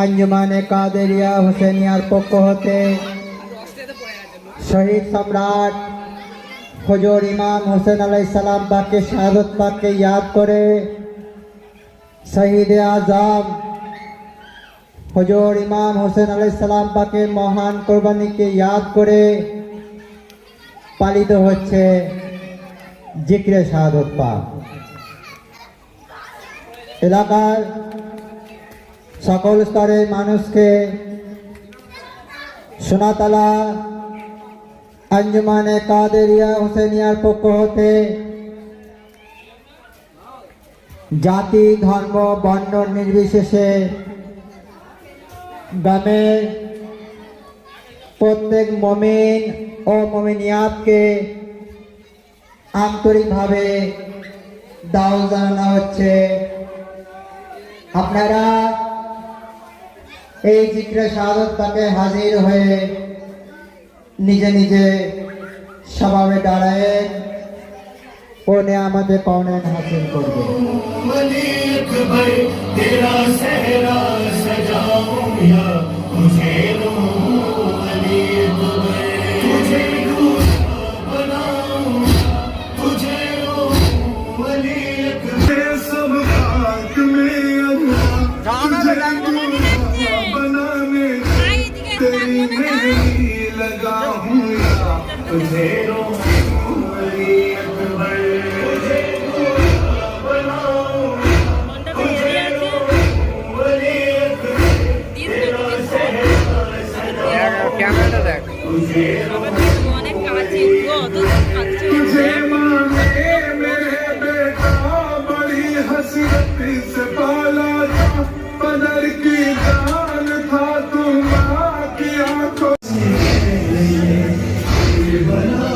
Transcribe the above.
আঞ্জুমানে কাদেরিয়া হুসেনিয়ার পক্ষ হতে শহীদ সম্রাট হুজুর ইমাম হোসেন আলাইহিস সালাম পাকে শাহাদত পাককে याद করে শহীদ আজম হুজুর ইমাম হোসেন আলাইহিস সালাম পাকে মহান কুরবানিকে याद করে পালিত হচ্ছে জিকরে শাহাদত পাক। এলাকার সকল স্তরের মানুষকে সোনাতলা আঞ্জুমানে কাদেরিয়া হুসেনিয়ার পক্ষ হতে জাতি ধর্ম বর্ণ নির্বিশেষে গ্রামের প্রত্যেক মুমিন ও মুমিনিয়াতকে আন্তরিকভাবে দাওয়াত জানানো হচ্ছে। আপনারা এই জিকরে শাহাদত পাকে হাজির হয়ে নিজে নিজে সভাবে দাঁড়ায় ও নেয়ামতে কওনেন হাসিল করবে। ক্যামেরাটা দেখ অনেক কাছে बना